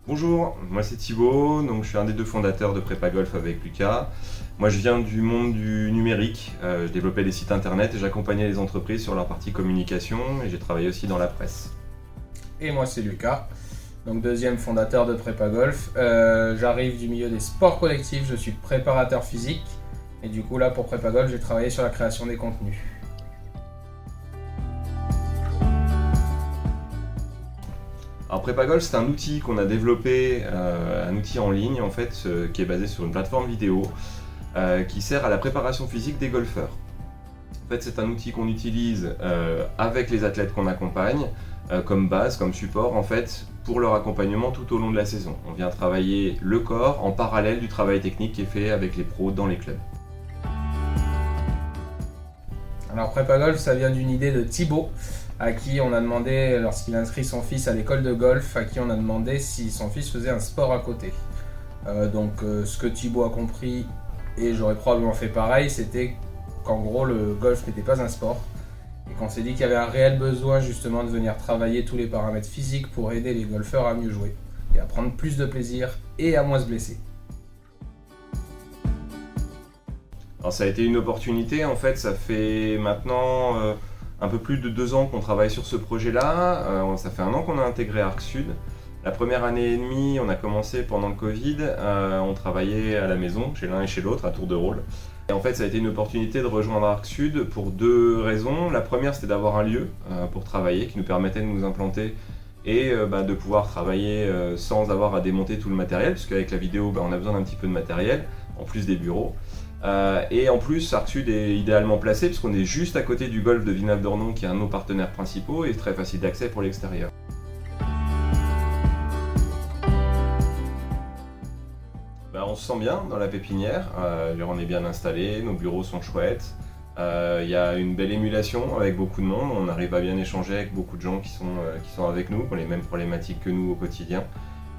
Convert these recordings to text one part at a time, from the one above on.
Bonjour, moi c'est Thibaut, donc je suis un des deux fondateurs de Prépa Golf avec Lucas. Moi je viens du monde du numérique, je développais des sites internet et j'accompagnais les entreprises sur leur partie communication et j'ai travaillé aussi dans la presse. Et moi c'est Lucas, donc deuxième fondateur de Prépa Golf. J'arrive du milieu des sports collectifs, je suis préparateur physique et du coup là pour Prépa Golf j'ai travaillé sur la création des contenus. Alors Prépa Golf c'est un outil qu'on a développé, un outil en ligne en fait, qui est basé sur une plateforme vidéo qui sert à la préparation physique des golfeurs. En fait c'est un outil qu'on utilise avec les athlètes qu'on accompagne comme base, comme support en fait pour leur accompagnement tout au long de la saison. On vient travailler le corps en parallèle du travail technique qui est fait avec les pros dans les clubs. Alors Prépa Golf ça vient d'une idée de Thibaut à qui on a demandé, lorsqu'il a inscrit son fils à l'école de golf, à qui on a demandé si son fils faisait un sport à côté. Ce que Thibaut a compris, et j'aurais probablement fait pareil, c'était qu'en gros le golf n'était pas un sport et qu'on s'est dit qu'il y avait un réel besoin justement de venir travailler tous les paramètres physiques pour aider les golfeurs à mieux jouer et à prendre plus de plaisir et à moins se blesser. Alors ça a été une opportunité, en fait ça fait maintenant un peu plus de 2 ans qu'on travaille sur ce projet-là, ça fait 1 an qu'on a intégré Arc Sud. La première année et demie, on a commencé pendant le Covid, on travaillait à la maison, chez l'un et chez l'autre, à tour de rôle. Et en fait, ça a été une opportunité de rejoindre Arc Sud pour 2 raisons. La première, c'était d'avoir un lieu pour travailler qui nous permettait de nous implanter et de pouvoir travailler sans avoir à démonter tout le matériel, parce qu'avec la vidéo, on a besoin d'un petit peu de matériel, en plus des bureaux. Et en plus, Arc Sud est idéalement placé puisqu'on est juste à côté du golf de Villeneuve-d'Ornon qui est un de nos partenaires principaux et très facile d'accès pour l'extérieur. On se sent bien dans la pépinière, on est bien installé, nos bureaux sont chouettes, il y a une belle émulation avec beaucoup de monde, on arrive à bien échanger avec beaucoup de gens qui sont avec nous, qui ont les mêmes problématiques que nous au quotidien.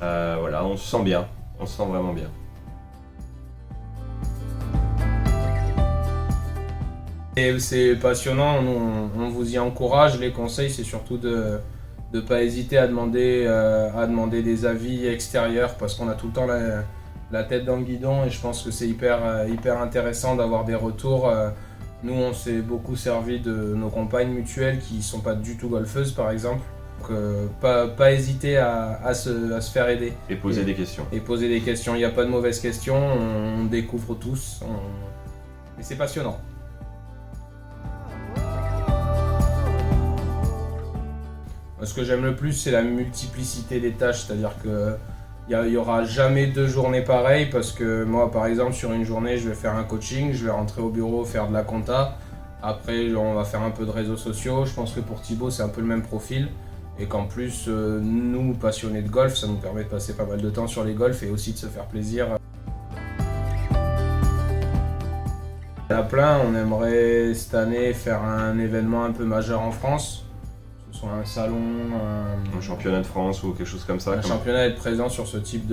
Voilà, on se sent bien, on se sent vraiment bien. Et c'est passionnant, on vous y encourage, les conseils c'est surtout de ne pas hésiter à demander des avis extérieurs parce qu'on a tout le temps la tête dans le guidon et je pense que c'est hyper intéressant d'avoir des retours. Nous on s'est beaucoup servi de nos compagnes mutuelles qui ne sont pas du tout golfeuses par exemple. Donc pas hésiter à se faire aider. Et poser des questions. Et poser des questions, il n'y a pas de mauvaises questions, on découvre tous. Et c'est passionnant. Ce que j'aime le plus, c'est la multiplicité des tâches, c'est-à-dire qu'il n'y aura jamais 2 journées pareilles parce que moi, par exemple, sur une journée, je vais faire un coaching, je vais rentrer au bureau, faire de la compta. Après, on va faire un peu de réseaux sociaux. Je pense que pour Thibaut, c'est un peu le même profil. Et qu'en plus, nous, passionnés de golf, ça nous permet de passer pas mal de temps sur les golfs et aussi de se faire plaisir. À plein, on aimerait cette année faire un événement un peu majeur en France. Soit un salon, Un championnat de France ou quelque chose comme ça. un championnat, être présent sur ce type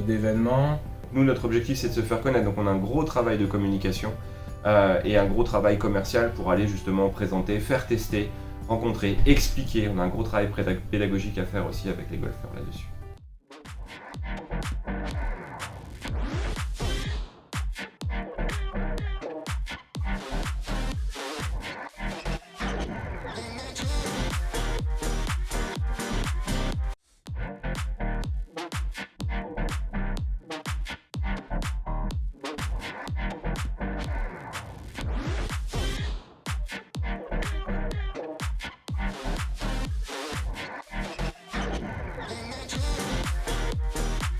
d'événement. Nous, notre objectif, c'est de se faire connaître. Donc, on a un gros travail de communication et un gros travail commercial pour aller justement présenter, faire tester, rencontrer, expliquer. On a un gros travail pédagogique à faire aussi avec les golfeurs là-dessus.